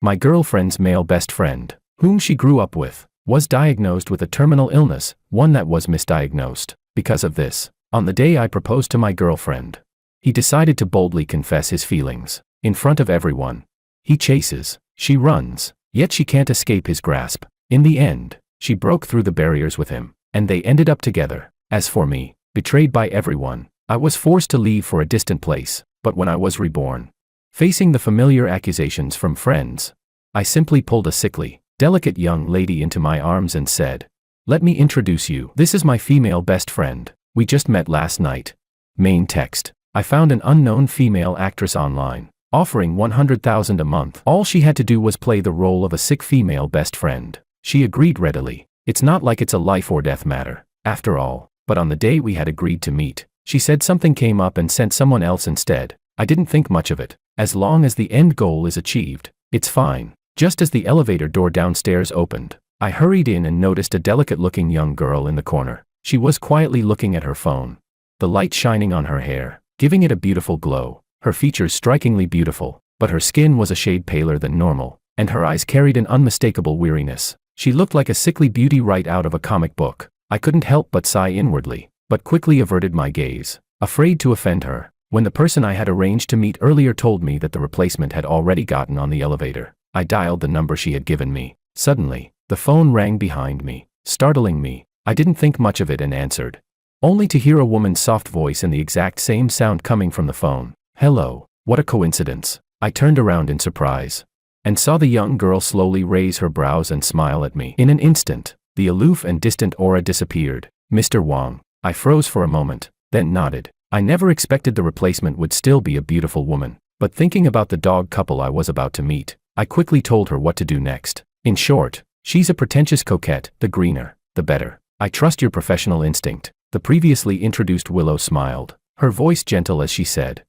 My girlfriend's male best friend, whom she grew up with, was diagnosed with a terminal illness, one that was misdiagnosed. Because of this, on the day I proposed to my girlfriend, he decided to boldly confess his feelings, in front of everyone. He chases, she runs, yet she can't escape his grasp. In the end, she broke through the barriers with him, and they ended up together. As for me, betrayed by everyone, I was forced to leave for a distant place, but when I was reborn, facing the familiar accusations from friends, I simply pulled a sickly, delicate young lady into my arms and said, "Let me introduce you. This is my female best friend. We just met last night." Main text. I found an unknown female actress online, offering $100,000 a month. All she had to do was play the role of a sick female best friend. She agreed readily. It's not like it's a life or death matter, after all. But on the day we had agreed to meet, she said something came up and sent someone else instead. I didn't think much of it. As long as the end goal is achieved, it's fine. Just as the elevator door downstairs opened, I hurried in and noticed a delicate-looking young girl in the corner. She was quietly looking at her phone, the light shining on her hair, giving it a beautiful glow. Her features strikingly beautiful, but her skin was a shade paler than normal, and her eyes carried an unmistakable weariness. She looked like a sickly beauty right out of a comic book. I couldn't help but sigh inwardly, but quickly averted my gaze, afraid to offend her. When the person I had arranged to meet earlier told me that the replacement had already gotten on the elevator, I dialed the number she had given me. Suddenly, the phone rang behind me, startling me. I didn't think much of it and answered, only to hear a woman's soft voice and the exact same sound coming from the phone. "Hello." What a coincidence. I turned around in surprise and saw the young girl slowly raise her brows and smile at me. In an instant, the aloof and distant aura disappeared. "Mr. Wang." I froze for a moment, then nodded. I never expected the replacement would still be a beautiful woman, but thinking about the dog couple I was about to meet, I quickly told her what to do next. In short, she's a pretentious coquette. The greener, the better. I trust your professional instinct. The previously introduced Willow smiled, her voice gentle as she said,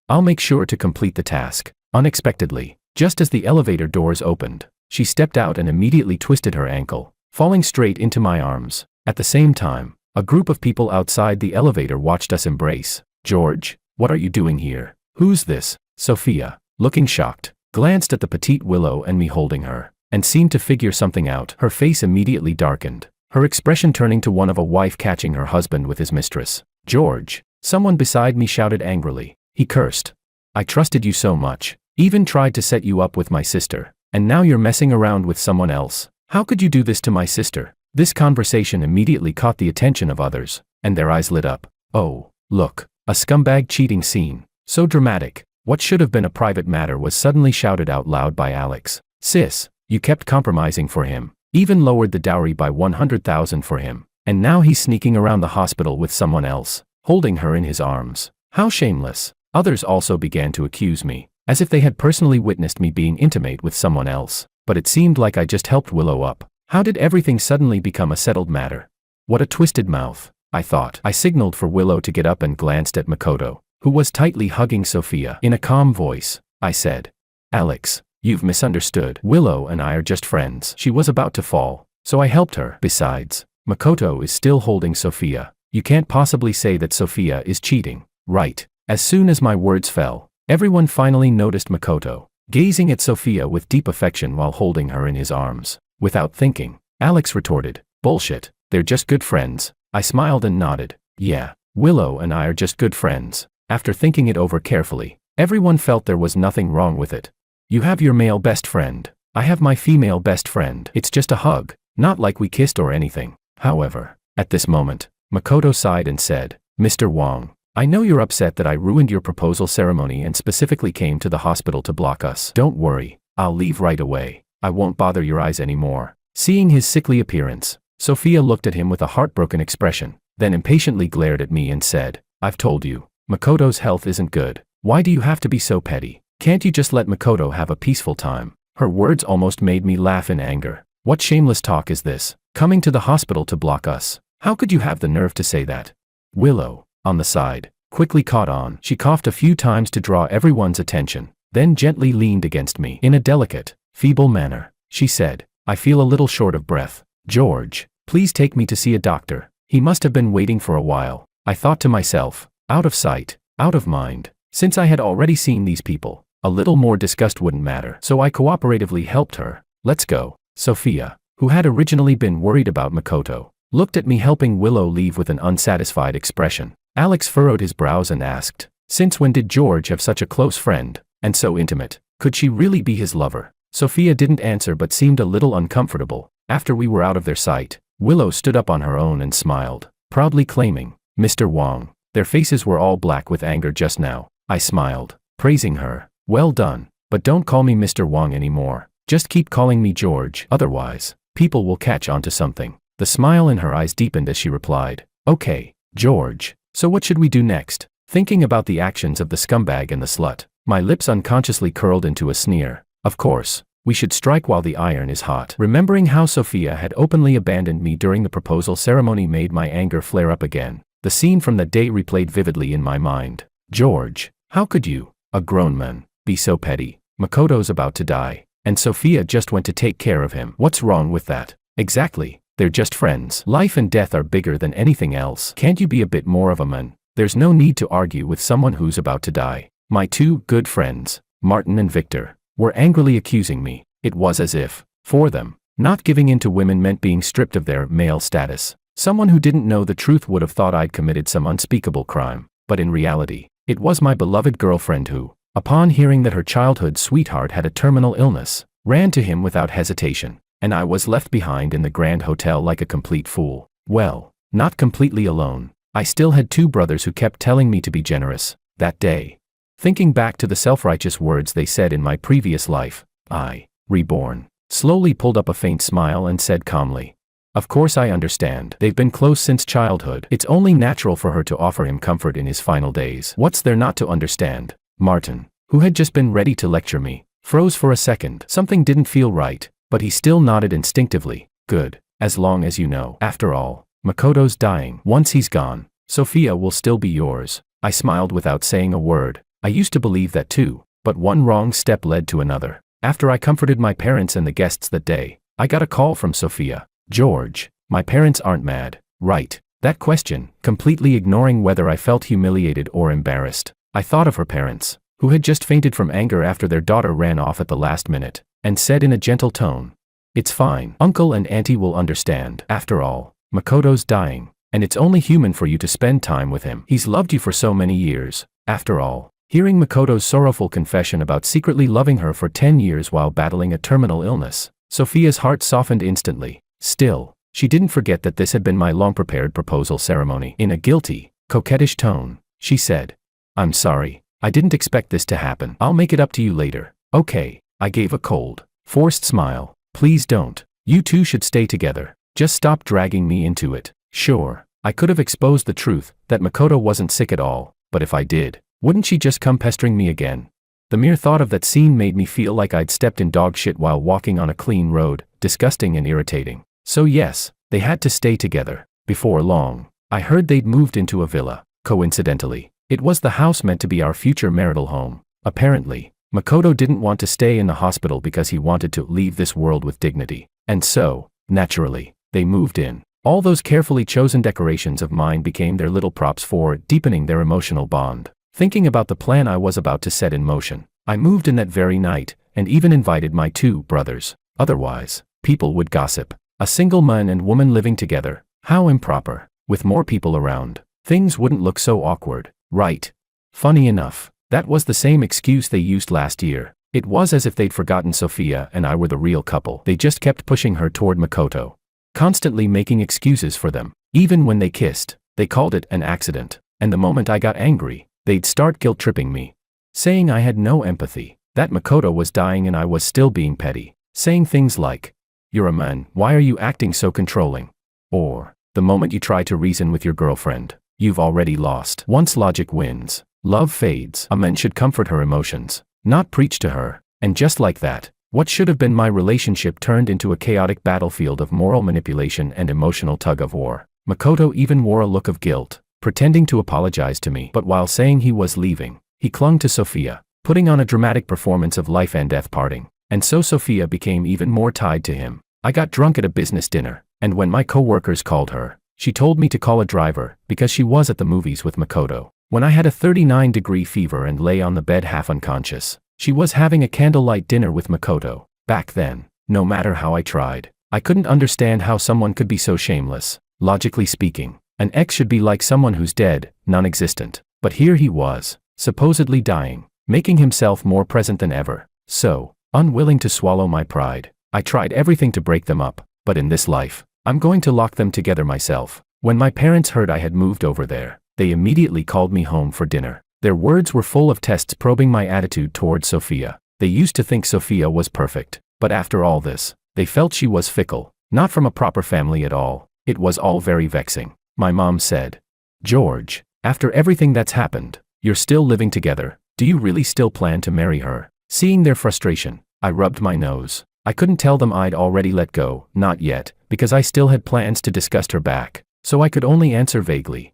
I'll make sure to complete the task." Unexpectedly, just as the elevator doors opened, she stepped out and immediately twisted her ankle, falling straight into my arms. At the same time, a group of people outside the elevator watched us embrace. "George, what are you doing here?" "Who's this?" Sophia, looking shocked, glanced at the petite Willow and me holding her, and seemed to figure something out. Her face immediately darkened, her expression turning to one of a wife catching her husband with his mistress. "George," someone beside me shouted angrily. He cursed. "I trusted you so much, even tried to set you up with my sister, and now you're messing around with someone else. How could you do this to my sister?" This conversation immediately caught the attention of others, and their eyes lit up. "Oh, look, a scumbag cheating scene. So dramatic." What should have been a private matter was suddenly shouted out loud by Alex. "Sis, you kept compromising for him, even lowered the dowry by $100,000 for him, and now he's sneaking around the hospital with someone else, holding her in his arms. How shameless." Others also began to accuse me, as if they had personally witnessed me being intimate with someone else, but it seemed like I just helped Willow up. How did everything suddenly become a settled matter? What a twisted mouth, I thought. I signaled for Willow to get up and glanced at Makoto, who was tightly hugging Sophia. In a calm voice, I said, "Alex, you've misunderstood. Willow and I are just friends." She was about to fall, so I helped her. "Besides, Makoto is still holding Sophia. You can't possibly say that Sophia is cheating, right?" As soon as my words fell, everyone finally noticed Makoto, gazing at Sophia with deep affection while holding her in his arms. Without thinking, Alex retorted, "Bullshit, they're just good friends." I smiled and nodded. "Yeah, Willow and I are just good friends." After thinking it over carefully, everyone felt there was nothing wrong with it. You have your male best friend. I have my female best friend. It's just a hug, not like we kissed or anything. However, at this moment, Makoto sighed and said, "Mr. Wang, I know you're upset that I ruined your proposal ceremony and specifically came to the hospital to block us. Don't worry, I'll leave right away. I won't bother your eyes anymore." Seeing his sickly appearance, Sophia looked at him with a heartbroken expression, then impatiently glared at me and said, "I've told you, Makoto's health isn't good. Why do you have to be so petty? Can't you just let Makoto have a peaceful time?" Her words almost made me laugh in anger. What shameless talk is this? Coming to the hospital to block us? How could you have the nerve to say that? Willow, on the side, quickly caught on. She coughed a few times to draw everyone's attention, then gently leaned against me. In a delicate, feeble manner, she said, "I feel a little short of breath. George, please take me to see a doctor. He must have been waiting for a while." I thought to myself, out of sight, out of mind. Since I had already seen these people, A little more disgust wouldn't matter, so I cooperatively helped her. Let's go. Sophia, who had originally been worried about Makoto, looked at me helping Willow leave with an unsatisfied expression. Alex furrowed his brows and asked, since when did George have such a close friend, and so intimate? Could she really be his lover? Sophia didn't answer but seemed a little uncomfortable. After we were out of their sight, Willow stood up on her own and smiled, proudly claiming, Mr. Wong. Their faces were all black with anger just now. I smiled, praising her. Well done, but don't call me Mr. Wong anymore. Just keep calling me George, otherwise, people will catch on to something. The smile in her eyes deepened as she replied, okay, George. So what should we do next? Thinking about the actions of the scumbag and the slut, my lips unconsciously curled into a sneer. Of course, we should strike while the iron is hot. Remembering how Sophia had openly abandoned me during the proposal ceremony made my anger flare up again. The scene from that day replayed vividly in my mind. George, how could you, a grown man, be so petty? Makoto's about to die, and Sophia just went to take care of him. What's wrong with that? Exactly, they're just friends. Life and death are bigger than anything else. Can't you be a bit more of a man? There's no need to argue with someone who's about to die. My two good friends, Martin and Victor, were angrily accusing me. It was as if, for them, not giving in to women meant being stripped of their male status. Someone who didn't know the truth would have thought I'd committed some unspeakable crime, but in reality, it was my beloved girlfriend who, upon hearing that her childhood sweetheart had a terminal illness, ran to him without hesitation, and I was left behind in the Grand Hotel like a complete fool. Well, not completely alone. I still had two brothers who kept telling me to be generous. That day, thinking back to the self-righteous words they said in my previous life, I, reborn, slowly pulled up a faint smile and said calmly, of course I understand. They've been close since childhood. It's only natural for her to offer him comfort in his final days. What's there not to understand? Martin, who had just been ready to lecture me, froze for a second. Something didn't feel right, but he still nodded instinctively. Good, as long as you know. After all, Makoto's dying. Once he's gone, Sophia will still be yours. I smiled without saying a word. I used to believe that too, but one wrong step led to another. After I comforted my parents and the guests that day, I got a call from Sophia. George, my parents aren't mad, right? That question, completely ignoring whether I felt humiliated or embarrassed. I thought of her parents, who had just fainted from anger after their daughter ran off at the last minute, and said in a gentle tone, it's fine. Uncle and Auntie will understand. After all, Makoto's dying, and it's only human for you to spend time with him. He's loved you for so many years. After all, hearing Makoto's sorrowful confession about secretly loving her for 10 years while battling a terminal illness, Sophia's heart softened instantly. Still, she didn't forget that this had been my long-prepared proposal ceremony. In a guilty, coquettish tone, she said, I'm sorry, I didn't expect this to happen. I'll make it up to you later. Okay, I gave a cold, forced smile. Please don't. You two should stay together. Just stop dragging me into it. Sure, I could have exposed the truth, that Makoto wasn't sick at all, but if I did, wouldn't she just come pestering me again? The mere thought of that scene made me feel like I'd stepped in dog shit while walking on a clean road, disgusting and irritating. So yes, they had to stay together. Before long, I heard they'd moved into a villa. Coincidentally, it was the house meant to be our future marital home. Apparently, Makoto didn't want to stay in the hospital because he wanted to leave this world with dignity. And so, naturally, they moved in. All those carefully chosen decorations of mine became their little props for deepening their emotional bond. Thinking about the plan I was about to set in motion, I moved in that very night, and even invited my two brothers. Otherwise, people would gossip. A single man and woman living together, how improper. With more people around, things wouldn't look so awkward, right? Funny enough, that was the same excuse they used last year. It was as if they'd forgotten Sophia and I were the real couple. They just kept pushing her toward Makoto, constantly making excuses for them. Even when they kissed, they called it an accident. And the moment I got angry, they'd start guilt-tripping me, saying I had no empathy, that Makoto was dying and I was still being petty, saying things like, you're a man, why are you acting so controlling? Or, the moment you try to reason with your girlfriend, you've already lost. Once logic wins, love fades. A man should comfort her emotions, not preach to her. And just like that, what should have been my relationship turned into a chaotic battlefield of moral manipulation and emotional tug-of-war. Makoto even wore a look of guilt, pretending to apologize to me. But while saying he was leaving, he clung to Sophia, putting on a dramatic performance of life and death parting. And so Sophia became even more tied to him. I got drunk at a business dinner, and when my co-workers called her, she told me to call a driver because she was at the movies with Makoto. When I had a 39-degree fever and lay on the bed half unconscious, She was having a candlelight dinner with Makoto. Back then, no matter how I tried, I couldn't understand how someone could be so shameless. Logically speaking, an ex should be like someone who's dead, non-existent. But here he was, supposedly dying, making himself more present than ever. So, unwilling to swallow my pride, I tried everything to break them up. But in this life, I'm going to lock them together myself. When my parents heard I had moved over there, they immediately called me home for dinner. Their words were full of tests probing my attitude towards Sophia. They used to think Sophia was perfect, but after all this, they felt she was fickle, not from a proper family at all. It was all very vexing. My mom said, "George, after everything that's happened, you're still living together. Do you really still plan to marry her?" Seeing their frustration, I rubbed my nose. I couldn't tell them I'd already let go, not yet, because I still had plans to disgust her back. So I could only answer vaguely,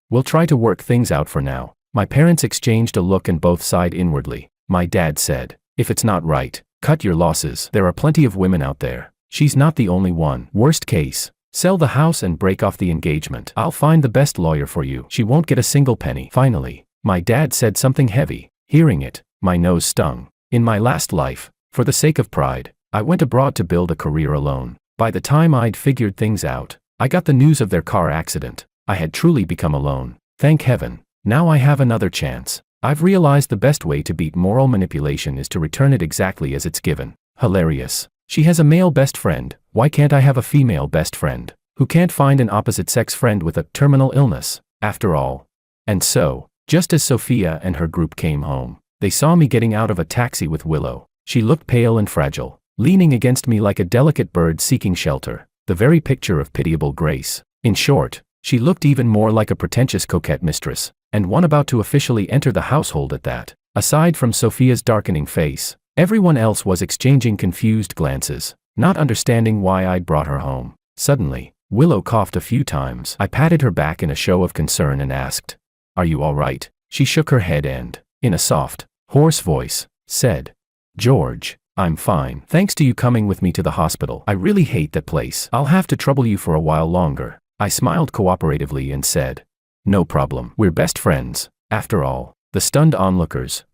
we'll try to work things out for now." My parents exchanged a look and both sighed inwardly. My dad said, "If it's not right, cut your losses. There are plenty of women out there. She's not the only one. Worst case, sell the house and break off the engagement. I'll find the best lawyer for you. She won't get a single penny." Finally, my dad said something heavy. Hearing it, my nose stung. In my last life, for the sake of pride, I went abroad to build a career alone. By the time I'd figured things out, I got the news of their car accident. I had truly become alone. Thank heaven, now I have another chance. I've realized the best way to beat moral manipulation is to return it exactly as it's given. Hilarious. She has a male best friend. Why can't I have a female best friend who can't find an opposite-sex friend with a terminal illness, after all? And so, just as Sophia and her group came home, they saw me getting out of a taxi with Willow. She looked pale and fragile, leaning against me like a delicate bird seeking shelter, the very picture of pitiable grace. In short, she looked even more like a pretentious coquette mistress, and one about to officially enter the household at that. Aside from Sophia's darkening face, everyone else was exchanging confused glances, not understanding why I'd brought her home. Suddenly, Willow coughed a few times. I patted her back in a show of concern and asked, "Are you all right?" She shook her head and, in a soft, hoarse voice, said, "George, I'm fine. Thanks to you coming with me to the hospital. I really hate that place. I'll have to trouble you for a while longer." I smiled cooperatively and said, "No problem. We're best friends, after all." The stunned onlookers,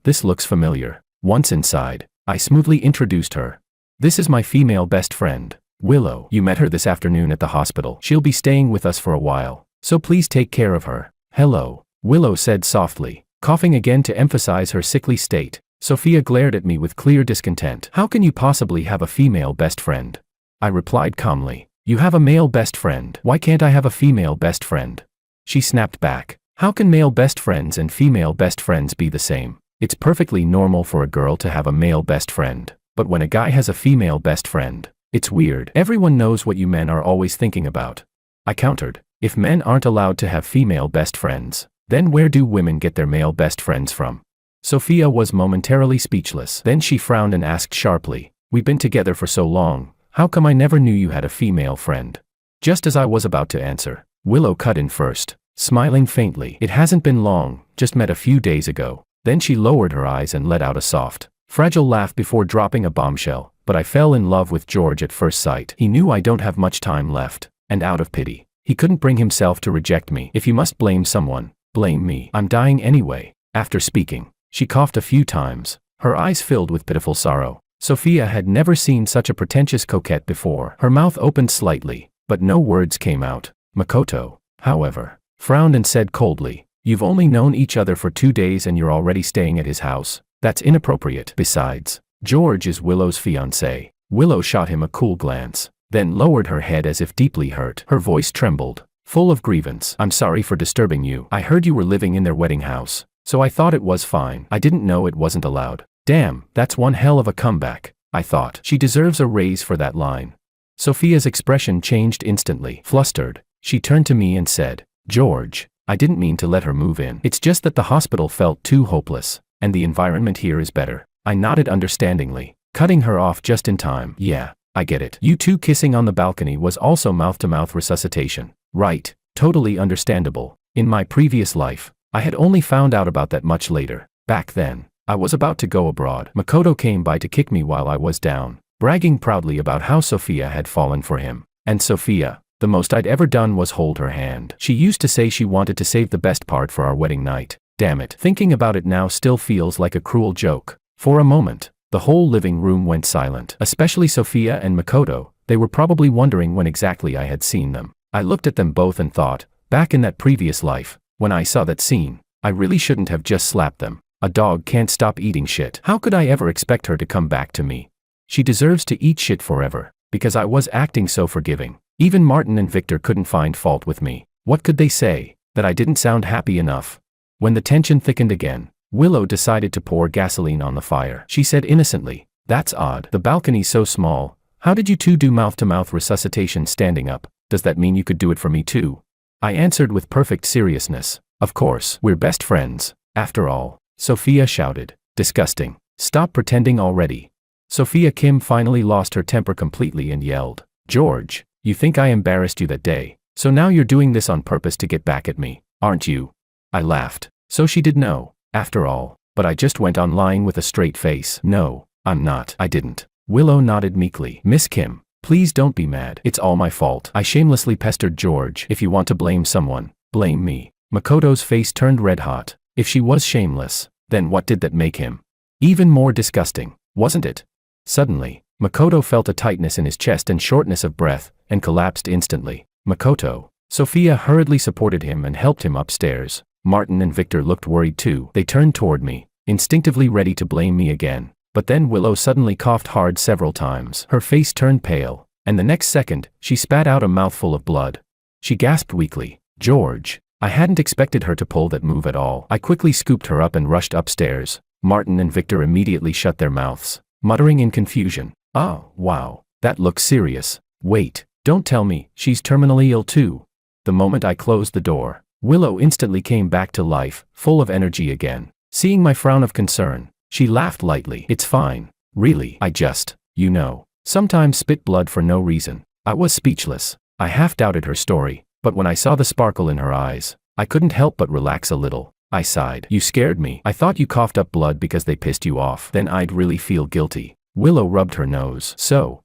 this looks familiar. Once inside, I smoothly introduced her. "This is my female best friend, Willow. You met her this afternoon at the hospital. She'll be staying with us for a while, so please take care of her." "Hello," Willow said softly, coughing again to emphasize her sickly state. Sophia glared at me with clear discontent. "How can you possibly have a female best friend?" I replied calmly. "You have a male best friend. Why can't I have a female best friend?" She snapped back. "How can male best friends and female best friends be the same? It's perfectly normal for a girl to have a male best friend, but when a guy has a female best friend, it's weird. Everyone knows what you men are always thinking about." I countered, "If men aren't allowed to have female best friends, then where do women get their male best friends from?" Sophia was momentarily speechless. Then she frowned and asked sharply, "We've been together for so long, how come I never knew you had a female friend?" Just as I was about to answer, Willow cut in first, smiling faintly. "It hasn't been long, just met a few days ago." Then she lowered her eyes and let out a soft, fragile laugh before dropping a bombshell. "But I fell in love with George at first sight. He knew I don't have much time left, and out of pity, he couldn't bring himself to reject me. If you must blame someone, blame me. I'm dying anyway." After speaking, she coughed a few times, her eyes filled with pitiful sorrow. Sophia had never seen such a pretentious coquette before. Her mouth opened slightly, but no words came out. Makoto, however, frowned and said coldly, "You've only known each other for 2 days and you're already staying at his house. That's inappropriate. Besides, George is Willow's fiancé." Willow shot him a cool glance, then lowered her head as if deeply hurt. Her voice trembled, full of grievance. "I'm sorry for disturbing you. I heard you were living in their wedding house, so I thought it was fine. I didn't know it wasn't allowed." Damn, that's one hell of a comeback, I thought. She deserves a raise for that line. Sophia's expression changed instantly. Flustered, she turned to me and said, "George, I didn't mean to let her move in. It's just that the hospital felt too hopeless, and the environment here is better." I nodded understandingly, cutting her off just in time. "Yeah, I get it. You two kissing on the balcony was also mouth-to-mouth resuscitation. Right, totally understandable. In my previous life, I had only found out about that much later. Back then, I was about to go abroad. Makoto came by to kick me while I was down, bragging proudly about how Sophia had fallen for him. And Sophia, the most I'd ever done was hold her hand. She used to say she wanted to save the best part for our wedding night. Damn it. Thinking about it now still feels like a cruel joke. For a moment, the whole living room went silent, especially Sophia and Makoto. They were probably wondering when exactly I had seen them. I looked at them both and thought, back in that previous life, when I saw that scene, I really shouldn't have just slapped them. A dog can't stop eating shit. How could I ever expect her to come back to me? She deserves to eat shit forever, because I was acting so forgiving. Even Martin and Victor couldn't find fault with me. What could they say? That I didn't sound happy enough? When the tension thickened again, Willow decided to pour gasoline on the fire. She said innocently, "That's odd. The balcony's so small. How did you two do mouth-to-mouth resuscitation standing up? Does that mean you could do it for me too?" I answered with perfect seriousness, "Of course, we're best friends, after all." Sophia shouted, "Disgusting. Stop pretending already." Sophia Kim finally lost her temper completely and yelled, "George, you think I embarrassed you that day, so now you're doing this on purpose to get back at me, aren't you?" I laughed. So she did know, after all, but I just went on lying with a straight face. "No, I'm not. I didn't." Willow nodded meekly. "Miss Kim, please don't be mad. It's all my fault. I shamelessly pestered George. If you want to blame someone, blame me." Makoto's face turned red hot. If she was shameless, then what did that make him? Even more disgusting, wasn't it? Suddenly, Makoto felt a tightness in his chest and shortness of breath, and collapsed instantly. "Makoto." Sophia hurriedly supported him and helped him upstairs. Martin and Victor looked worried too. They turned toward me, instinctively ready to blame me again. But then Willow suddenly coughed hard several times. Her face turned pale, and the next second, she spat out a mouthful of blood. She gasped weakly, "George." I hadn't expected her to pull that move at all. I quickly scooped her up and rushed upstairs. Martin and Victor immediately shut their mouths, muttering in confusion, "Oh, wow, that looks serious. Wait, don't tell me, she's terminally ill too." The moment I closed the door, Willow instantly came back to life, full of energy again. Seeing my frown of concern, she laughed lightly. "It's fine. Really, I just, sometimes spit blood for no reason." I was speechless. I half doubted her story, but when I saw the sparkle in her eyes, I couldn't help but relax a little. I sighed. "You scared me. I thought you coughed up blood because they pissed you off. Then I'd really feel guilty." Willow rubbed her nose. "So,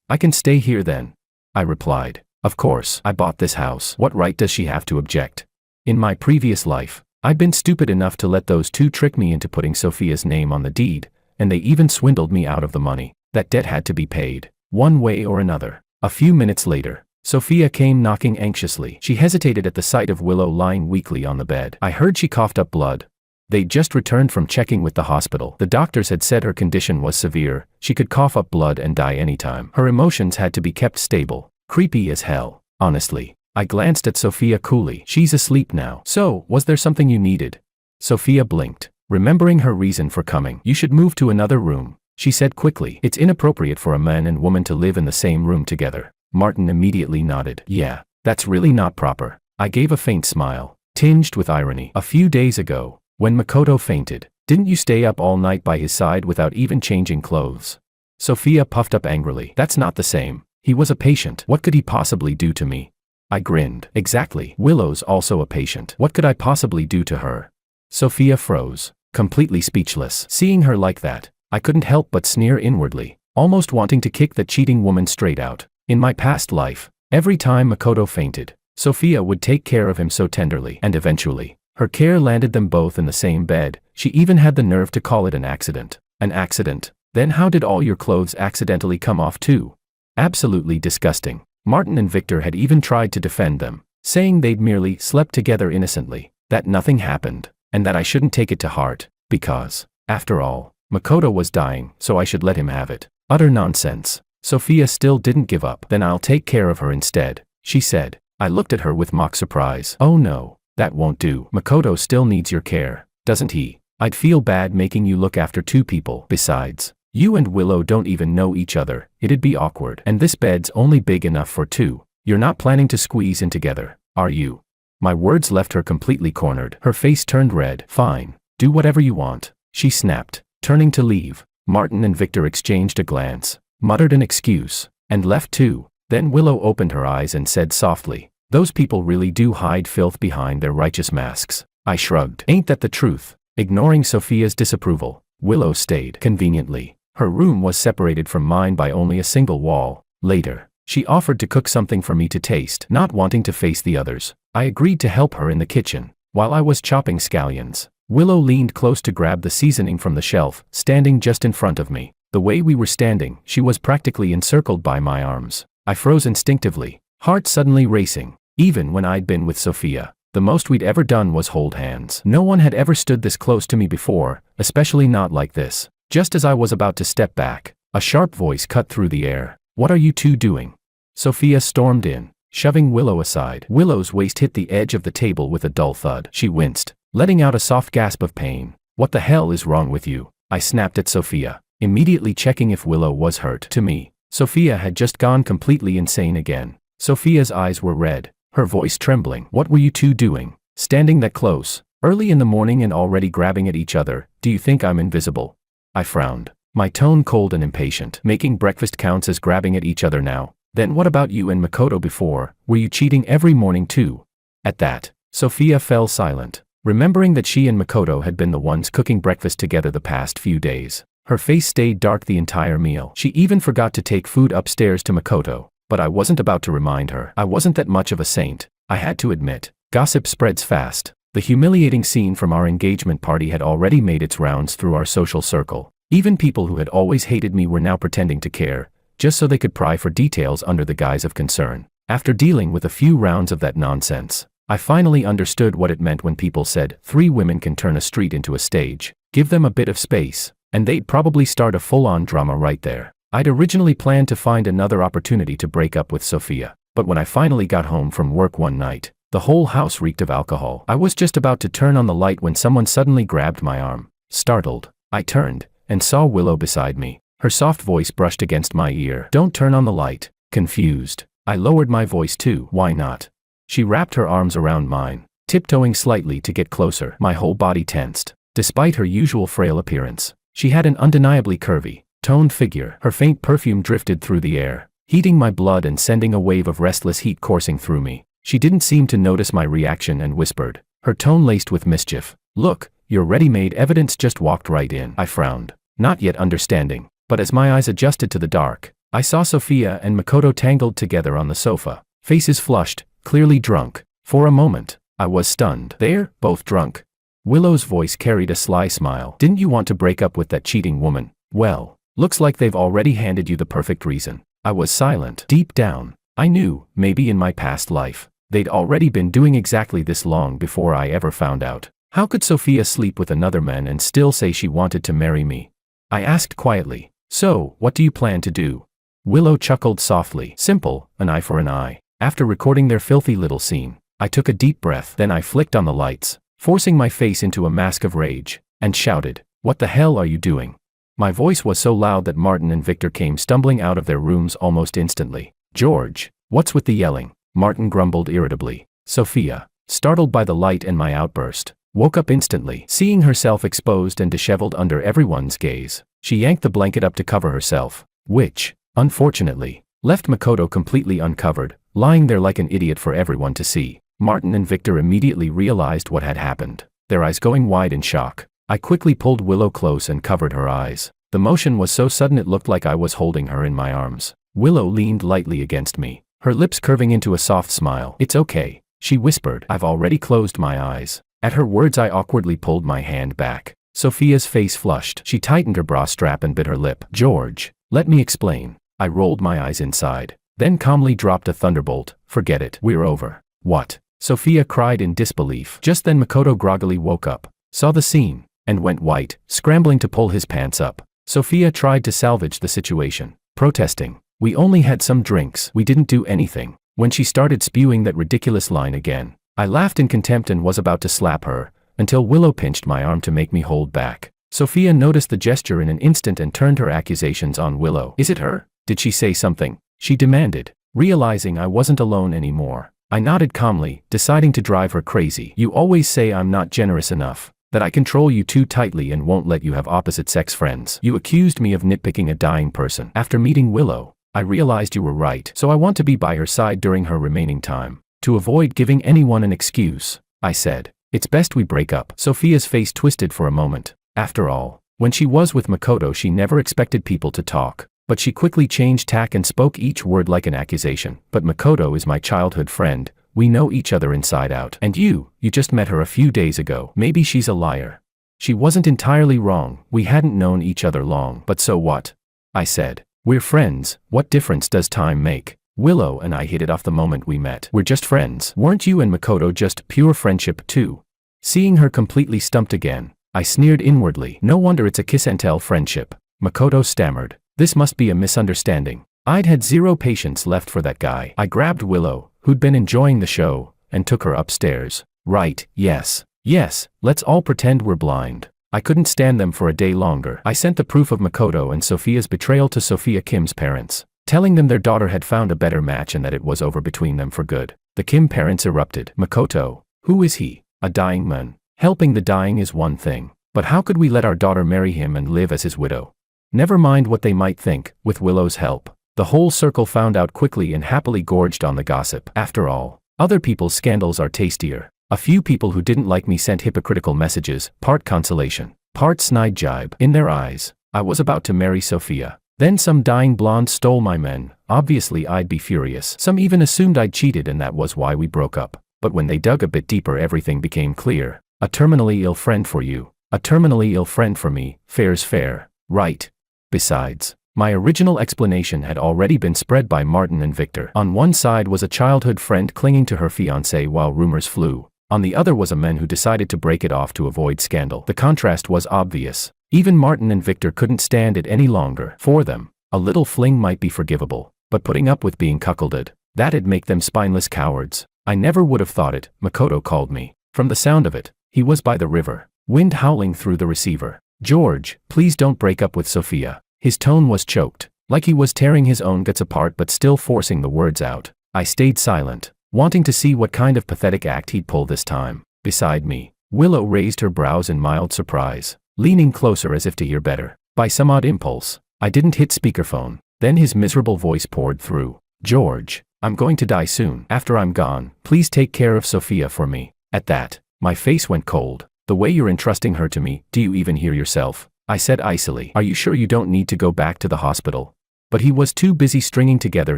I can stay here then?" I replied. "Of course, I bought this house. What right does she have to object? In my previous life, I'd been stupid enough to let those two trick me into putting Sophia's name on the deed, and they even swindled me out of the money. That debt had to be paid, one way or another." A few minutes later, Sophia came knocking anxiously. She hesitated at the sight of Willow lying weakly on the bed. I heard she coughed up blood. They'd just returned from checking with the hospital. The doctors had said her condition was severe. She could cough up blood and die anytime. Her emotions had to be kept stable. Creepy as hell, honestly. I glanced at Sophia coolly. "She's asleep now. So, was there something you needed?" Sophia blinked, remembering her reason for coming. "You should move to another room," she said quickly. "It's inappropriate for a man and woman to live in the same room together." Martin immediately nodded. "Yeah, that's really not proper." I gave a faint smile, tinged with irony. "A few days ago, when Makoto fainted, didn't you stay up all night by his side without even changing clothes?" Sophia puffed up angrily. "That's not the same. He was a patient. What could he possibly do to me?" I grinned. "Exactly. Willow's also a patient. What could I possibly do to her?" Sophia froze, completely speechless. Seeing her like that, I couldn't help but sneer inwardly, almost wanting to kick the cheating woman straight out. In my past life, every time Makoto fainted, Sophia would take care of him so tenderly, and eventually, her care landed them both in the same bed. She even had the nerve to call it an accident. An accident? Then how did all your clothes accidentally come off too? Absolutely disgusting. Martin and Victor had even tried to defend them, saying they'd merely slept together innocently, that nothing happened, and that I shouldn't take it to heart, because, after all, Makoto was dying, so I should let him have it. Utter nonsense. Sophia still didn't give up. "Then I'll take care of her instead," she said. I looked at her with mock surprise. "Oh no, that won't do. Makoto still needs your care, doesn't he? I'd feel bad making you look after two people. Besides, you and Willow don't even know each other. It'd be awkward. And this bed's only big enough for two. You're not planning to squeeze in together, are you?" My words left her completely cornered. Her face turned red. "Fine, do whatever you want," she snapped, turning to leave. Martin and Victor exchanged a glance, muttered an excuse, and left too. Then Willow opened her eyes and said softly, "Those people really do hide filth behind their righteous masks." I shrugged. "Ain't that the truth?" Ignoring Sophia's disapproval, Willow stayed. Conveniently, her room was separated from mine by only a single wall. Later, she offered to cook something for me to taste. Not wanting to face the others, I agreed to help her in the kitchen. While I was chopping scallions, Willow leaned close to grab the seasoning from the shelf, standing just in front of me. The way we were standing, she was practically encircled by my arms. I froze instinctively, heart suddenly racing. Even when I'd been with Sophia, the most we'd ever done was hold hands. No one had ever stood this close to me before, especially not like this. Just as I was about to step back, a sharp voice cut through the air. "What are you two doing?" Sophia stormed in, shoving Willow aside. Willow's waist hit the edge of the table with a dull thud. She winced, letting out a soft gasp of pain. "What the hell is wrong with you?" I snapped at Sophia, immediately checking if Willow was hurt. To me, Sophia had just gone completely insane again. Sophia's eyes were red, her voice trembling. "What were you two doing? Standing that close, early in the morning and already grabbing at each other? Do you think I'm invisible?" I frowned, my tone cold and impatient. "Making breakfast counts as grabbing at each other now? Then what about you and Makoto before? Were you cheating every morning too?" At that, Sophia fell silent, remembering that she and Makoto had been the ones cooking breakfast together the past few days. Her face stayed dark the entire meal. She even forgot to take food upstairs to Makoto, but I wasn't about to remind her. I wasn't that much of a saint, I had to admit. Gossip spreads fast. The humiliating scene from our engagement party had already made its rounds through our social circle. Even people who had always hated me were now pretending to care, just so they could pry for details under the guise of concern. After dealing with a few rounds of that nonsense, I finally understood what it meant when people said 3 women can turn a street into a stage. Give them a bit of space, and they'd probably start a full-on drama right there. I'd originally planned to find another opportunity to break up with Sophia, but when I finally got home from work one night, the whole house reeked of alcohol. I was just about to turn on the light when someone suddenly grabbed my arm. Startled, I turned, and saw Willow beside me. Her soft voice brushed against my ear. "Don't turn on the light." Confused, I lowered my voice too. "Why not?" She wrapped her arms around mine, tiptoeing slightly to get closer. My whole body tensed. Despite her usual frail appearance, she had an undeniably curvy, toned figure. Her faint perfume drifted through the air, heating my blood and sending a wave of restless heat coursing through me. She didn't seem to notice my reaction and whispered, her tone laced with mischief, "Look, your ready-made evidence just walked right in." I frowned, not yet understanding, but as my eyes adjusted to the dark, I saw Sophia and Makoto tangled together on the sofa, faces flushed, clearly drunk. For a moment, I was stunned. "They're both drunk." Willow's voice carried a sly smile. "Didn't you want to break up with that cheating woman? Well, looks like they've already handed you the perfect reason." I was silent. Deep down, I knew, maybe in my past life, they'd already been doing exactly this long before I ever found out. How could Sophia sleep with another man and still say she wanted to marry me? I asked quietly, "So, what do you plan to do?" Willow chuckled softly. "Simple, an eye for an eye." After recording their filthy little scene, I took a deep breath. Then I flicked on the lights, forcing my face into a mask of rage, and shouted, "What the hell are you doing?" My voice was so loud that Martin and Victor came stumbling out of their rooms almost instantly. "George, what's with the yelling?" Martin grumbled irritably. Sophia, startled by the light and my outburst, woke up instantly. Seeing herself exposed and disheveled under everyone's gaze, she yanked the blanket up to cover herself, which, unfortunately, left Makoto completely uncovered, lying there like an idiot for everyone to see. Martin and Victor immediately realized what had happened, their eyes going wide in shock. I quickly pulled Willow close and covered her eyes. The motion was so sudden it looked like I was holding her in my arms. Willow leaned lightly against me, her lips curving into a soft smile. "It's okay," she whispered. "I've already closed my eyes." At her words I awkwardly pulled my hand back. Sophia's face flushed. She tightened her bra strap and bit her lip. "George, let me explain." I rolled my eyes inside, then calmly dropped a thunderbolt. "Forget it. We're over." "What?" Sophia cried in disbelief. Just then Makoto groggily woke up, saw the scene, and went white, scrambling to pull his pants up. Sophia tried to salvage the situation, protesting, "We only had some drinks. We didn't do anything." When she started spewing that ridiculous line again, I laughed in contempt and was about to slap her, until Willow pinched my arm to make me hold back. Sophia noticed the gesture in an instant and turned her accusations on Willow. "Is it her? Did she say something?" she demanded, realizing I wasn't alone anymore. I nodded calmly, deciding to drive her crazy. "You always say I'm not generous enough, that I control you too tightly and won't let you have opposite-sex friends. You accused me of nitpicking a dying person. After meeting Willow, I realized you were right, so I want to be by her side during her remaining time. To avoid giving anyone an excuse, I said, it's best we break up." Sophia's face twisted for a moment. After all, when she was with Makoto she never expected people to talk. But she quickly changed tack and spoke each word like an accusation. "But Makoto is my childhood friend. We know each other inside out. And you just met her a few days ago. Maybe she's a liar. She wasn't entirely wrong. We hadn't known each other long. But so what? I said. We're friends. What difference does time make? Willow and I hit it off the moment we met. We're just friends. Weren't you and Makoto just pure friendship too? Seeing her completely stumped again, I sneered inwardly. No wonder it's a kiss and tell friendship. Makoto stammered. This must be a misunderstanding. I'd had zero patience left for that guy. I grabbed Willow, who'd been enjoying the show, and took her upstairs. Right, yes, let's all pretend we're blind. I couldn't stand them for a day longer. I sent the proof of Makoto and Sophia's betrayal to Sophia Kim's parents, telling them their daughter had found a better match and that it was over between them for good. The Kim parents erupted. Makoto, who is he? A dying man. Helping the dying is one thing, but how could we let our daughter marry him and live as his widow? Never mind what they might think. With Willow's help, the whole circle found out quickly and happily gorged on the gossip. After all, other people's scandals are tastier. A few people who didn't like me sent hypocritical messages, part consolation, part snide jibe. In their eyes, I was about to marry Sophia. Then some dying blonde stole my men. Obviously I'd be furious. Some even assumed I'd cheated and that was why we broke up. But when they dug a bit deeper, everything became clear. A terminally ill friend for you. A terminally ill friend for me. Fair's fair, right? Besides, my original explanation had already been spread by Martin and Victor. On one side was a childhood friend clinging to her fiancé while rumors flew. On the other was a man who decided to break it off to avoid scandal. The contrast was obvious. Even Martin and Victor couldn't stand it any longer. For them, a little fling might be forgivable, but putting up with being cuckolded, that'd make them spineless cowards. I never would have thought it. Makoto called me. From the sound of it, he was by the river, wind howling through the receiver. George, please don't break up with Sophia. His tone was choked, like he was tearing his own guts apart but still forcing the words out. I stayed silent, wanting to see what kind of pathetic act he'd pull this time. Beside me, Willow raised her brows in mild surprise, leaning closer as if to hear better. By some odd impulse, I didn't hit speakerphone. Then his miserable voice poured through. George, I'm going to die soon. After I'm gone, please take care of Sophia for me. At that, my face went cold. The way you're entrusting her to me, do you even hear yourself? I said icily. Are you sure you don't need to go back to the hospital? But he was too busy stringing together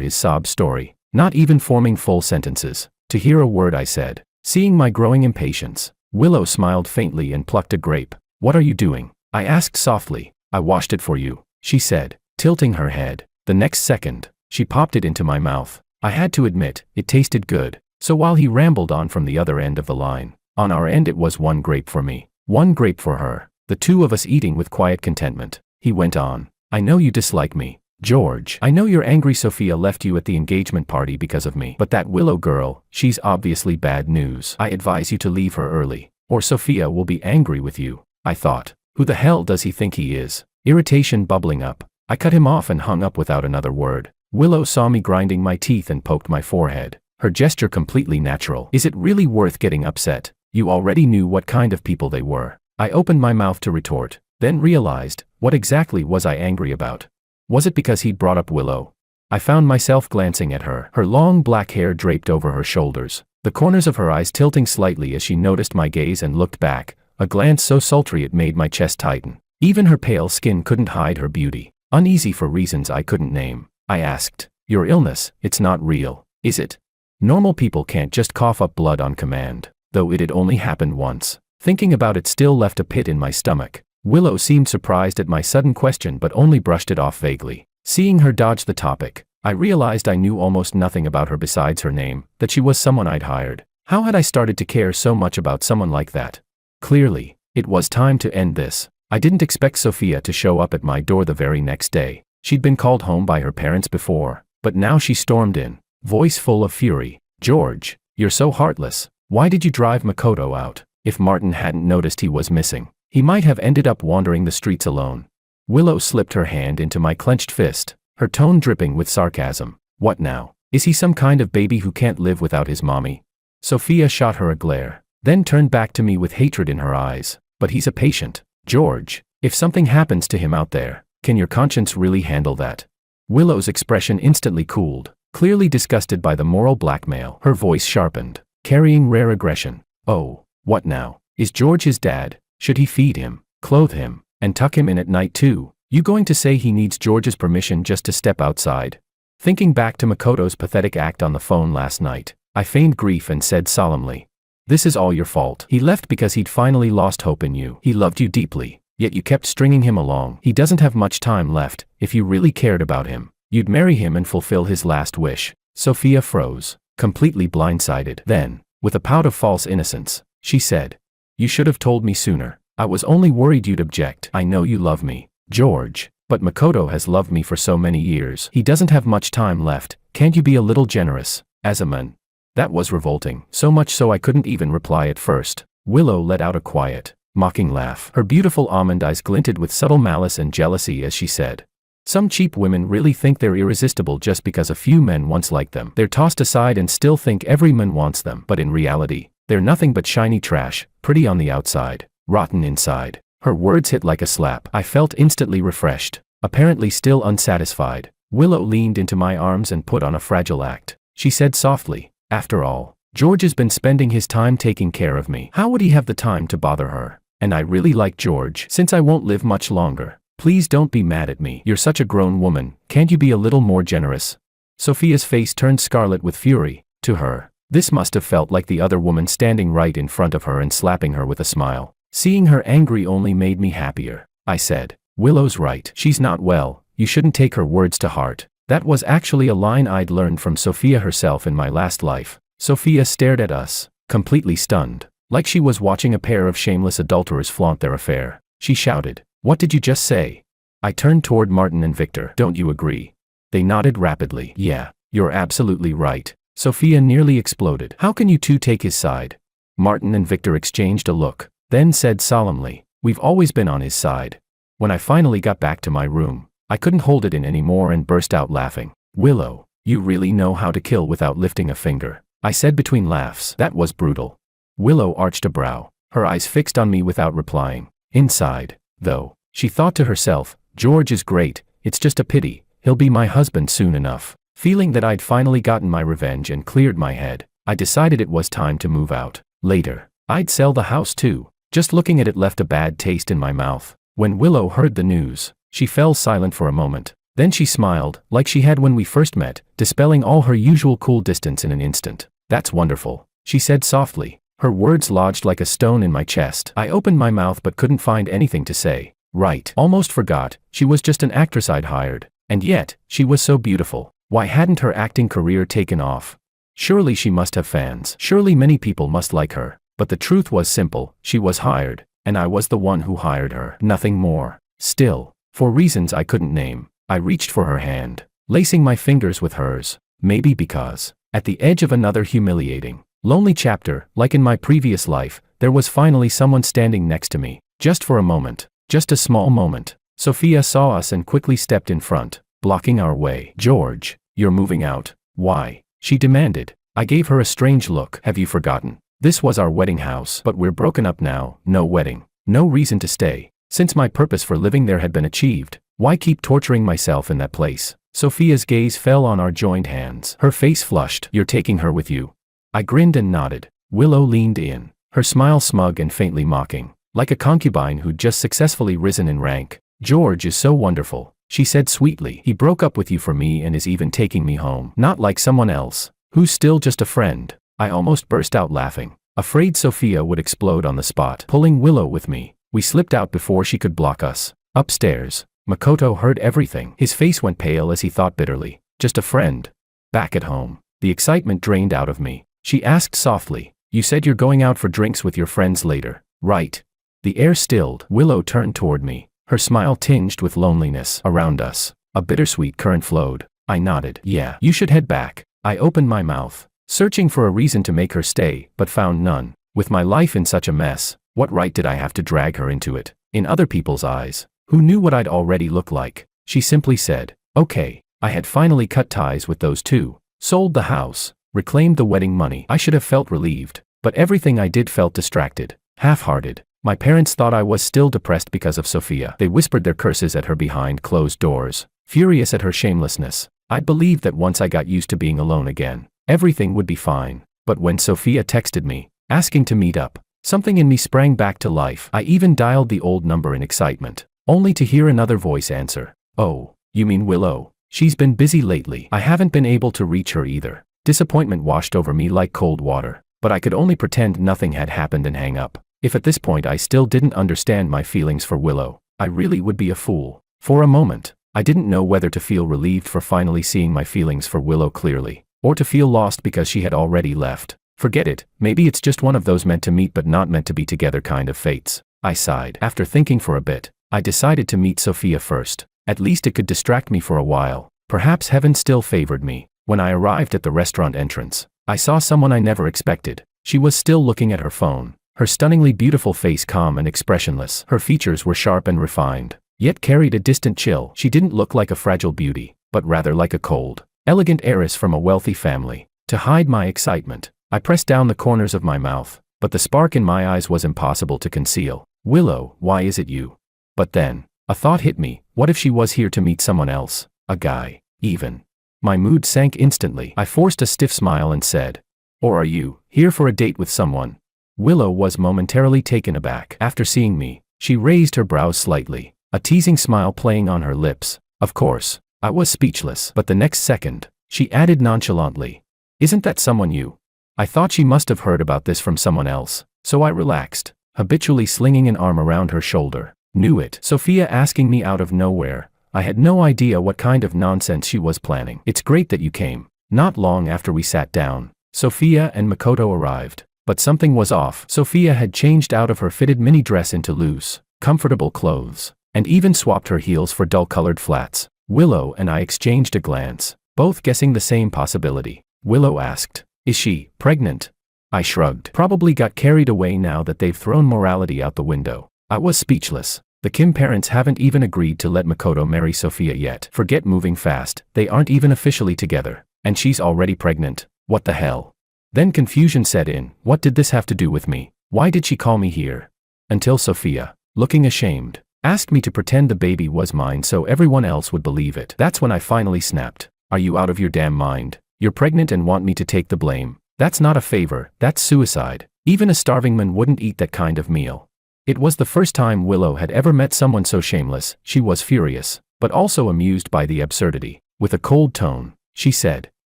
his sob story, not even forming full sentences, to hear a word I said. Seeing my growing impatience, Willow smiled faintly and plucked a grape. What are you doing? I asked softly. I washed it for you, she said, tilting her head. The next second, she popped it into my mouth. I had to admit, it tasted good. So while he rambled on from the other end of the line, on our end it was one grape for me, one grape for her, the two of us eating with quiet contentment. He went on. I know you dislike me, George. I know you're angry Sophia left you at the engagement party because of me. But that Willow girl, she's obviously bad news. I advise you to leave her early, or Sophia will be angry with you. I thought, who the hell does he think he is? Irritation bubbling up. I cut him off and hung up without another word. Willow saw me grinding my teeth and poked my forehead, her gesture completely natural. Is it really worth getting upset? You already knew what kind of people they were. I opened my mouth to retort, then realized, what exactly was I angry about? Was it because he'd brought up Willow? I found myself glancing at her, her long black hair draped over her shoulders, the corners of her eyes tilting slightly as she noticed my gaze and looked back, a glance so sultry it made my chest tighten. Even her pale skin couldn't hide her beauty. Uneasy for reasons I couldn't name, I asked, your illness, it's not real, is it? Normal people can't just cough up blood on command, though it had only happened once. Thinking about it still left a pit in my stomach. Willow seemed surprised at my sudden question but only brushed it off vaguely. Seeing her dodge the topic, I realized I knew almost nothing about her besides her name, that she was someone I'd hired. How had I started to care so much about someone like that? Clearly, it was time to end this. I didn't expect Sophia to show up at my door the very next day. She'd been called home by her parents before, but now she stormed in, voice full of fury. George, you're so heartless. Why did you drive Makoto out? If Martin hadn't noticed he was missing, he might have ended up wandering the streets alone. Willow slipped her hand into my clenched fist, her tone dripping with sarcasm. What now? Is he some kind of baby who can't live without his mommy? Sophia shot her a glare, then turned back to me with hatred in her eyes. But he's a patient. George, if something happens to him out there, can your conscience really handle that? Willow's expression instantly cooled, clearly disgusted by the moral blackmail. Her voice sharpened, carrying rare aggression. Oh, what now? Is George his dad? Should he feed him, clothe him, and tuck him in at night too? You going to say he needs George's permission just to step outside? Thinking back to Makoto's pathetic act on the phone last night, I feigned grief and said solemnly. This is all your fault. He left because he'd finally lost hope in you. He loved you deeply, yet you kept stringing him along. He doesn't have much time left. If you really cared about him, you'd marry him and fulfill his last wish. Sophia froze, completely blindsided. Then, with a pout of false innocence, she said, you should have told me sooner. I was only worried you'd object. I know you love me, George, but Makoto has loved me for so many years. He doesn't have much time left. Can't you be a little generous, as a man? That was revolting, so much so I couldn't even reply at first. Willow let out a quiet, mocking laugh. Her beautiful almond eyes glinted with subtle malice and jealousy as she said, some cheap women really think they're irresistible just because a few men once liked them. They're tossed aside and still think every man wants them. But in reality, they're nothing but shiny trash, pretty on the outside, rotten inside. Her words hit like a slap. I felt instantly refreshed. Apparently still unsatisfied, Willow leaned into my arms and put on a fragile act. She said softly, after all, George has been spending his time taking care of me. How would he have the time to bother her? And I really like George. Since I won't live much longer, please don't be mad at me. You're such a grown woman. Can't you be a little more generous? Sophia's face turned scarlet with fury. To her, this must have felt like the other woman standing right in front of her and slapping her with a smile. Seeing her angry only made me happier. I said, Willow's right. She's not well. You shouldn't take her words to heart. That was actually a line I'd learned from Sophia herself in my last life. Sophia stared at us, completely stunned, like she was watching a pair of shameless adulterers flaunt their affair. She shouted, what did you just say? I turned toward Martin and Victor. Don't you agree? They nodded rapidly. Yeah, you're absolutely right. Sophia nearly exploded. How can you two take his side? Martin and Victor exchanged a look, then said solemnly, we've always been on his side. When I finally got back to my room, I couldn't hold it in anymore and burst out laughing. Willow, you really know how to kill without lifting a finger, I said between laughs. That was brutal. Willow arched a brow, her eyes fixed on me without replying. Inside, though, she thought to herself, George is great, it's just a pity, he'll be my husband soon enough. Feeling that I'd finally gotten my revenge and cleared my head, I decided it was time to move out. Later, I'd sell the house too. Just looking at it left a bad taste in my mouth. When Willow heard the news, she fell silent for a moment. Then she smiled, like she had when we first met, dispelling all her usual cool distance in an instant. That's wonderful, she said softly. Her words lodged like a stone in my chest. I opened my mouth but couldn't find anything to say. Right. Almost forgot, she was just an actress I'd hired. And yet, she was so beautiful. Why hadn't her acting career taken off? Surely she must have fans. Surely many people must like her. But the truth was simple, she was hired, and I was the one who hired her. Nothing more. Still, for reasons I couldn't name, I reached for her hand, lacing my fingers with hers. Maybe because, at the edge of another humiliating, lonely chapter, like in my previous life, there was finally someone standing next to me. Just for a moment. Just a small moment. Sophia saw us and quickly stepped in front, blocking our way. George, you're moving out. Why? She demanded. I gave her a strange look. Have you forgotten? This was our wedding house. But we're broken up now. No wedding. No reason to stay. Since my purpose for living there had been achieved, why keep torturing myself in that place? Sophia's gaze fell on our joined hands. Her face flushed. You're taking her with you? I grinned and nodded. Willow leaned in, her smile smug and faintly mocking, like a concubine who'd just successfully risen in rank. George is so wonderful, she said sweetly. He broke up with you for me and is even taking me home. Not like someone else, who's still just a friend. I almost burst out laughing, afraid Sophia would explode on the spot. Pulling Willow with me, we slipped out before she could block us. Upstairs, Makoto heard everything. His face went pale as he thought bitterly. Just a friend. Back at home, the excitement drained out of me. She asked softly, you said you're going out for drinks with your friends later, right? The air stilled. Willow turned toward me, her smile tinged with loneliness. Around us, a bittersweet current flowed. I nodded. Yeah, you should head back. I opened my mouth, searching for a reason to make her stay, but found none. With my life in such a mess, what right did I have to drag her into it? In other people's eyes, who knew what I'd already looked like, she simply said, okay. I had finally cut ties with those two, sold the house, reclaimed the wedding money. I should have felt relieved, but everything I did felt distracted, half-hearted. My parents thought I was still depressed because of Sophia. They whispered their curses at her behind closed doors, furious at her shamelessness. I believed that once I got used to being alone again, everything would be fine. But when Sophia texted me, asking to meet up, something in me sprang back to life. I even dialed the old number in excitement, only to hear another voice answer. Oh, you mean Willow? She's been busy lately. I haven't been able to reach her either. Disappointment washed over me like cold water, but I could only pretend nothing had happened and hang up. If at this point I still didn't understand my feelings for Willow, I really would be a fool. For a moment, I didn't know whether to feel relieved for finally seeing my feelings for Willow clearly, or to feel lost because she had already left. Forget it, maybe it's just one of those meant to meet but not meant to be together kind of fates. I sighed. After thinking for a bit, I decided to meet Sophia first. At least it could distract me for a while. Perhaps heaven still favored me. When I arrived at the restaurant entrance, I saw someone I never expected. She was still looking at her phone, her stunningly beautiful face calm and expressionless. Her features were sharp and refined, yet carried a distant chill. She didn't look like a fragile beauty, but rather like a cold, elegant heiress from a wealthy family. To hide my excitement, I pressed down the corners of my mouth, but the spark in my eyes was impossible to conceal. Willow, why is it you? But then, a thought hit me. What if she was here to meet someone else? A guy, even. My mood sank instantly. I forced a stiff smile and said, "Or are you here for a date with someone?" Willow was momentarily taken aback. After seeing me, she raised her brows slightly, a teasing smile playing on her lips. Of course, I was speechless, but the next second, she added nonchalantly, "Isn't that someone you?" I thought she must have heard about this from someone else, so I relaxed, habitually slinging an arm around her shoulder. Knew it. Sophia asking me out of nowhere. I had no idea what kind of nonsense she was planning. It's great that you came. Not long after we sat down, Sophia and Makoto arrived. But something was off. Sophia had changed out of her fitted mini dress into loose, comfortable clothes, and even swapped her heels for dull-colored flats. Willow and I exchanged a glance, both guessing the same possibility. Willow asked, "Is she pregnant?" I shrugged. Probably got carried away now that they've thrown morality out the window. I was speechless. The Kim parents haven't even agreed to let Makoto marry Sophia yet. Forget moving fast, they aren't even officially together. And she's already pregnant. What the hell? Then confusion set in. What did this have to do with me? Why did she call me here? Until Sophia, looking ashamed, asked me to pretend the baby was mine so everyone else would believe it. That's when I finally snapped. Are you out of your damn mind? You're pregnant and want me to take the blame. That's not a favor, that's suicide. Even a starving man wouldn't eat that kind of meal. It was the first time Willow had ever met someone so shameless. She was furious, but also amused by the absurdity. With a cold tone, she said,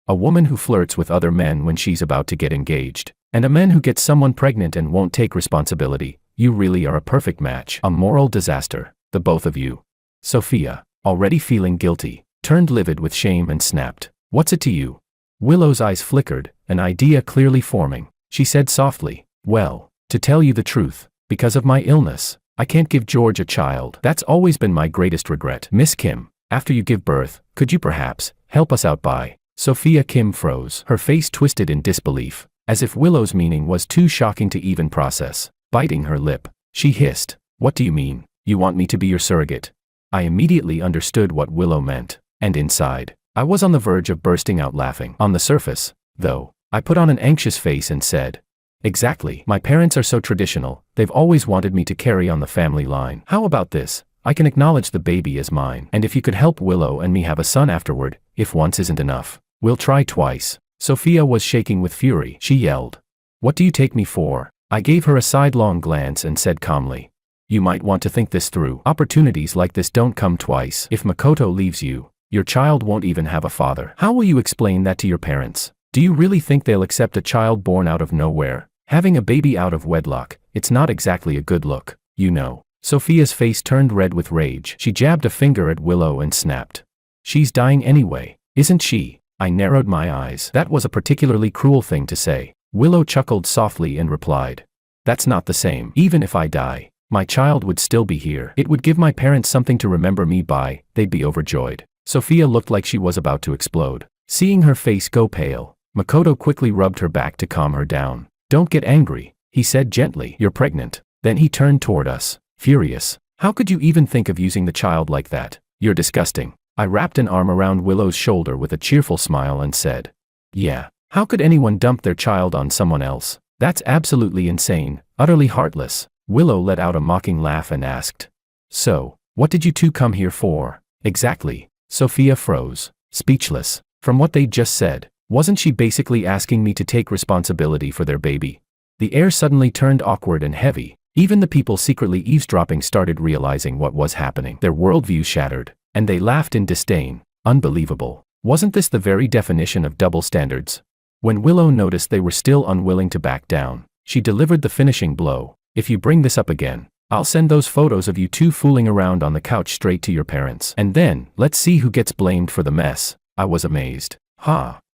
"A woman who flirts with other men when she's about to get engaged, and a man who gets someone pregnant and won't take responsibility, you really are a perfect match. A moral disaster, the both of you." Sophia, already feeling guilty, turned livid with shame and snapped, "What's it to you?" Willow's eyes flickered, an idea clearly forming. She said softly, "Well, to tell you the truth, because of my illness, I can't give George a child. That's always been my greatest regret. Miss Kim, after you give birth, could you perhaps help us out by..." Sophia Kim froze, her face twisted in disbelief, as if Willow's meaning was too shocking to even process. Biting her lip, she hissed, "What do you mean? You want me to be your surrogate?" I immediately understood what Willow meant, and inside, I was on the verge of bursting out laughing. On the surface, though, I put on an anxious face and said, "Exactly. My parents are so traditional, they've always wanted me to carry on the family line. How about this? I can acknowledge the baby as mine. And if you could help Willow and me have a son afterward, if once isn't enough, we'll try twice." Sophia was shaking with fury. She yelled, "What do you take me for?" I gave her a sidelong glance and said calmly, "You might want to think this through. Opportunities like this don't come twice. If Makoto leaves you, your child won't even have a father. How will you explain that to your parents? Do you really think they'll accept a child born out of nowhere? Having a baby out of wedlock, it's not exactly a good look, you know." Sophia's face turned red with rage. She jabbed a finger at Willow and snapped, "She's dying anyway, isn't she?" I narrowed my eyes. That was a particularly cruel thing to say. Willow chuckled softly and replied, "That's not the same. Even if I die, my child would still be here. It would give my parents something to remember me by. They'd be overjoyed." Sophia looked like she was about to explode. Seeing her face go pale, Makoto quickly rubbed her back to calm her down. "Don't get angry," he said gently. "You're pregnant." Then he turned toward us, furious. "How could you even think of using the child like that? You're disgusting." I wrapped an arm around Willow's shoulder with a cheerful smile and said, "Yeah, how could anyone dump their child on someone else? That's absolutely insane, utterly heartless." Willow let out a mocking laugh and asked, "So, what did you two come here for?" "Exactly." Sophia froze, speechless. From what they'd just said, wasn't she basically asking me to take responsibility for their baby? The air suddenly turned awkward and heavy. Even the people secretly eavesdropping started realizing what was happening. Their worldview shattered, and they laughed in disdain. Unbelievable. Wasn't this the very definition of double standards? When Willow noticed they were still unwilling to back down, she delivered the finishing blow. If you bring this up again, I'll send those photos of you two fooling around on the couch straight to your parents. And then, let's see who gets blamed for the mess. I was amazed.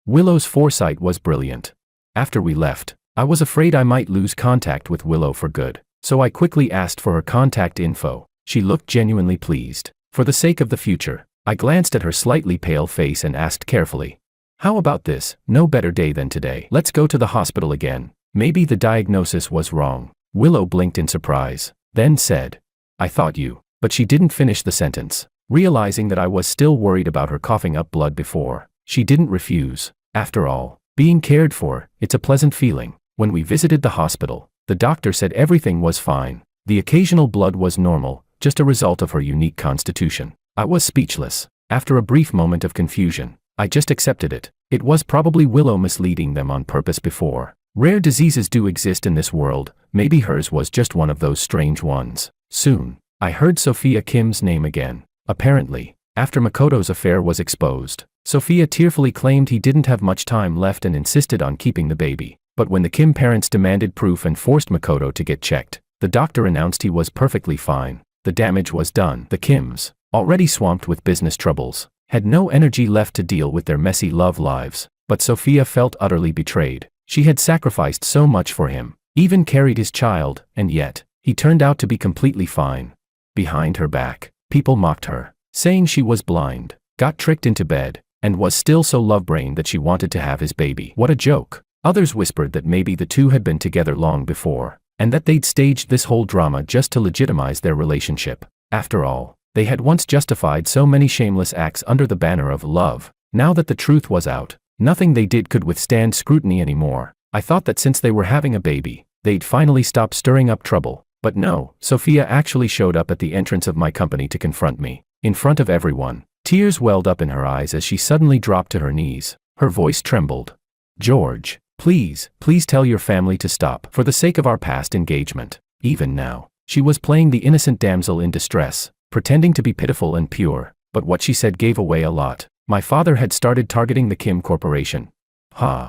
Willow's foresight was brilliant. After we left, I was afraid I might lose contact with Willow for good, so I quickly asked for her contact info. She looked genuinely pleased. For the sake of the future, I glanced at her slightly pale face and asked carefully, "How about this? No better day than today. Let's go to the hospital again. Maybe the diagnosis was wrong." Willow blinked in surprise, then said, "I thought you," but she didn't finish the sentence. Realizing that I was still worried about her coughing up blood before, she didn't refuse. After all, being cared for, it's a pleasant feeling. When we visited the hospital, the doctor said everything was fine. The occasional blood was normal, just a result of her unique constitution. I was speechless. After a brief moment of confusion, I just accepted it. It was probably Willow misleading them on purpose before. Rare diseases do exist in this world, maybe hers was just one of those strange ones. Soon, I heard Sophia Kim's name again. Apparently, after Makoto's affair was exposed, Sophia tearfully claimed he didn't have much time left and insisted on keeping the baby. But when the Kim parents demanded proof and forced Makoto to get checked, the doctor announced he was perfectly fine. The damage was done. The Kims, already swamped with business troubles, had no energy left to deal with their messy love lives. But Sophia felt utterly betrayed. She had sacrificed so much for him, even carried his child, and yet, he turned out to be completely fine. Behind her back, people mocked her, saying she was blind, got tricked into bed, and was still so love-brained that she wanted to have his baby. What a joke. Others whispered that maybe the two had been together long before, and that they'd staged this whole drama just to legitimize their relationship. After all, they had once justified so many shameless acts under the banner of love. Now that the truth was out, nothing they did could withstand scrutiny anymore. I thought that since they were having a baby, they'd finally stop stirring up trouble. But no, Sophia actually showed up at the entrance of my company to confront me. In front of everyone, tears welled up in her eyes as she suddenly dropped to her knees. Her voice trembled. "George, please tell your family to stop, for the sake of our past engagement." Even now, she was playing the innocent damsel in distress, pretending to be pitiful and pure, but what she said gave away a lot. My father had started targeting the Kim Corporation.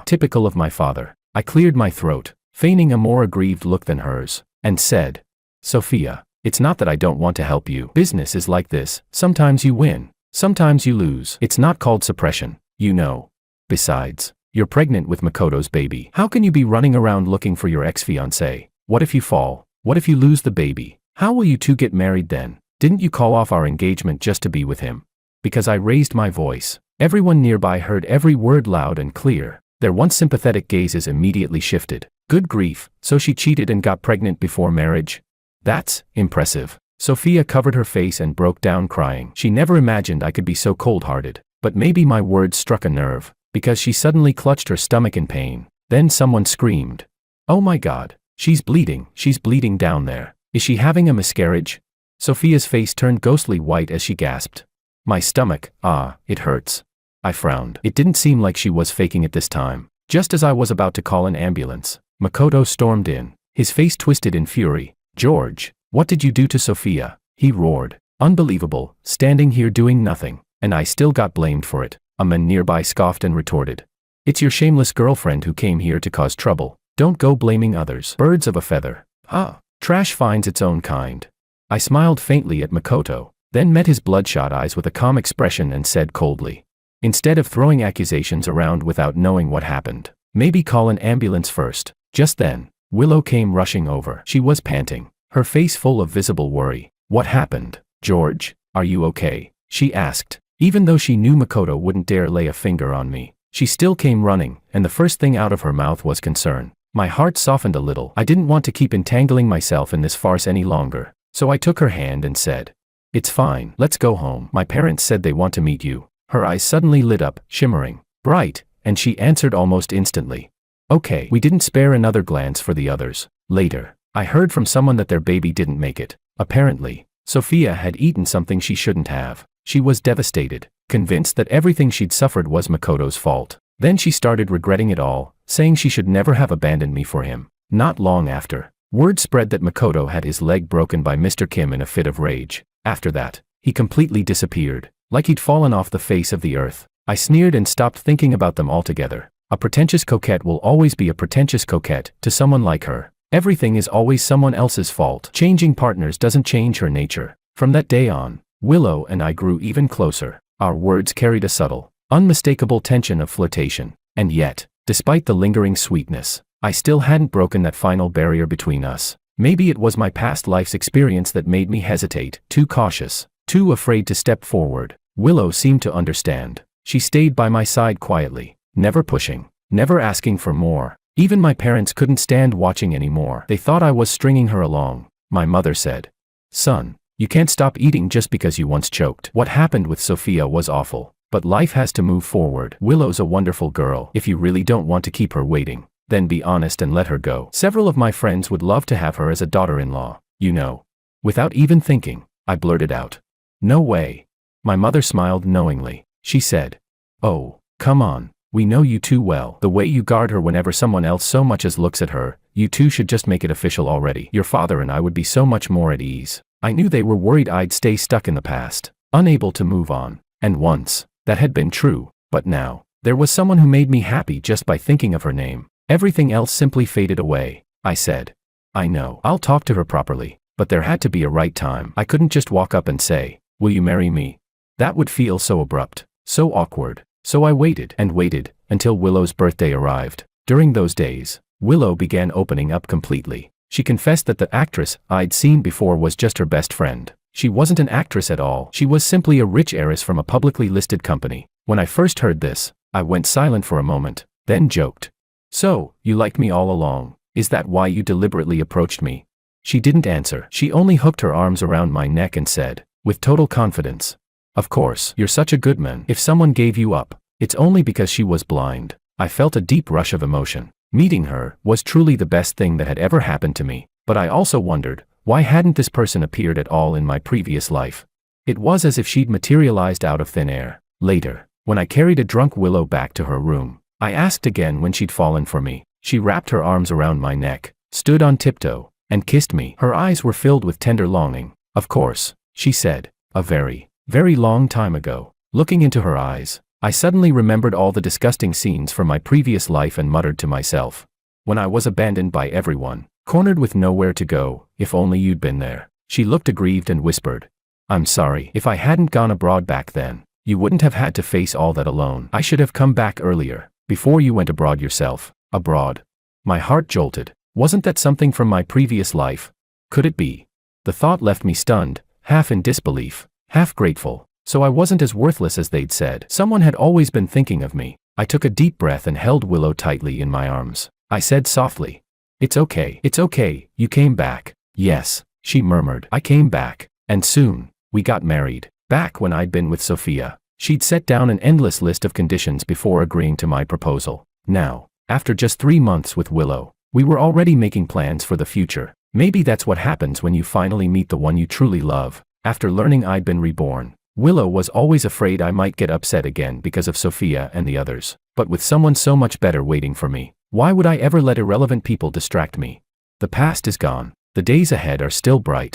Typical of my father. I cleared my throat, feigning a more aggrieved look than hers, and said, "Sophia, it's not that I don't want to help you. Business is like this. Sometimes you win, sometimes you lose. It's not called suppression, you know. Besides, you're pregnant with Makoto's baby. How can you be running around looking for your ex-fiancé? What if you fall? What if you lose the baby? How will you two get married then? Didn't you call off our engagement just to be with him?" Because I raised my voice, everyone nearby heard every word loud and clear. Their once sympathetic gazes immediately shifted. Good grief, so she cheated and got pregnant before marriage? That's impressive. Sophia covered her face and broke down crying. She never imagined I could be so cold-hearted. But maybe my words struck a nerve, because she suddenly clutched her stomach in pain. Then someone screamed, "Oh my God, she's bleeding down there. Is she having a miscarriage?" Sophia's face turned ghostly white as she gasped. "My stomach, it hurts." I frowned. It didn't seem like she was faking it this time. Just as I was about to call an ambulance, Makoto stormed in, his face twisted in fury. "George, what did you do to Sophia?" he roared. "Unbelievable, standing here doing nothing, and I still got blamed for it." A man nearby scoffed and retorted, "It's your shameless girlfriend who came here to cause trouble. Don't go blaming others. Birds of a feather. Trash finds its own kind." I smiled faintly at Makoto, then met his bloodshot eyes with a calm expression and said coldly, "Instead of throwing accusations around without knowing what happened, maybe call an ambulance first." Just then, Willow came rushing over. She was panting, her face full of visible worry. "What happened, George? Are you okay?" she asked. Even though she knew Makoto wouldn't dare lay a finger on me, she still came running, and the first thing out of her mouth was concern. My heart softened a little. I didn't want to keep entangling myself in this farce any longer, so I took her hand and said, "It's fine, let's go home. My parents said they want to meet you." Her eyes suddenly lit up, shimmering bright, and she answered almost instantly, "Okay." We didn't spare another glance for the others. Later, I heard from someone that their baby didn't make it. Apparently, Sophia had eaten something she shouldn't have. She was devastated, convinced that everything she'd suffered was Makoto's fault. Then she started regretting it all, saying she should never have abandoned me for him. Not long after, word spread that Makoto had his leg broken by Mr. Kim in a fit of rage. After that, he completely disappeared, like he'd fallen off the face of the earth. I sneered and stopped thinking about them altogether. A pretentious coquette will always be a pretentious coquette to someone like her. Everything is always someone else's fault. Changing partners doesn't change her nature. From that day on, Willow and I grew even closer. Our words carried a subtle, unmistakable tension of flirtation. And yet, despite the lingering sweetness, I still hadn't broken that final barrier between us. Maybe it was my past life's experience that made me hesitate, too cautious, too afraid to step forward. Willow seemed to understand. She stayed by my side quietly, never pushing, never asking for more. Even my parents couldn't stand watching anymore. They thought I was stringing her along. My mother said, "Son, you can't stop eating just because you once choked." What happened with Sophia was awful, but life has to move forward. Willow's a wonderful girl. If you really don't want to keep her waiting, then be honest and let her go. Several of my friends would love to have her as a daughter-in-law, you know. Without even thinking, I blurted out, "No way." My mother smiled knowingly. She said, "Oh, come on. We know you too well. The way you guard her whenever someone else so much as looks at her, you two should just make it official already. Your father and I would be so much more at ease." I knew they were worried I'd stay stuck in the past, unable to move on. And once, that had been true, but now, there was someone who made me happy just by thinking of her name. Everything else simply faded away. I said, "I know, I'll talk to her properly, but there had to be a right time. I couldn't just walk up and say, 'Will you marry me?' That would feel so abrupt, so awkward. So I waited and waited until Willow's birthday arrived. During those days, Willow began opening up completely. She confessed that the actress I'd seen before was just her best friend. She wasn't an actress at all. She was simply a rich heiress from a publicly listed company. When I first heard this, I went silent for a moment, then joked, "So, you liked me all along. Is that why you deliberately approached me?" She didn't answer. She only hooked her arms around my neck and said, with total confidence, "Of course, you're such a good man. If someone gave you up, it's only because she was blind." I felt a deep rush of emotion. Meeting her was truly the best thing that had ever happened to me, but I also wondered, why hadn't this person appeared at all in my previous life? It was as if she'd materialized out of thin air. Later, when I carried a drunk Willow back to her room, I asked again when she'd fallen for me. She wrapped her arms around my neck, stood on tiptoe, and kissed me. Her eyes were filled with tender longing. "Of course," she said, "a very, very long time ago." Looking into her eyes, I suddenly remembered all the disgusting scenes from my previous life and muttered to myself, "When I was abandoned by everyone, cornered with nowhere to go, if only you'd been there." She looked aggrieved and whispered, "I'm sorry. If I hadn't gone abroad back then, you wouldn't have had to face all that alone. I should have come back earlier, before you went abroad yourself." Abroad? My heart jolted. Wasn't that something from my previous life? Could it be? The thought left me stunned, half in disbelief, half grateful. So I wasn't as worthless as they'd said. Someone had always been thinking of me. I took a deep breath and held Willow tightly in my arms. I said softly, It's okay, you came back." "Yes," she murmured. "I came back. And soon, we got married." Back when I'd been with Sophia, she'd set down an endless list of conditions before agreeing to my proposal. Now, after just 3 months with Willow, we were already making plans for the future. Maybe that's what happens when you finally meet the one you truly love. After learning I'd been reborn, Willow was always afraid I might get upset again because of Sophia and the others. But with someone so much better waiting for me, why would I ever let irrelevant people distract me? The past is gone. The days ahead are still bright.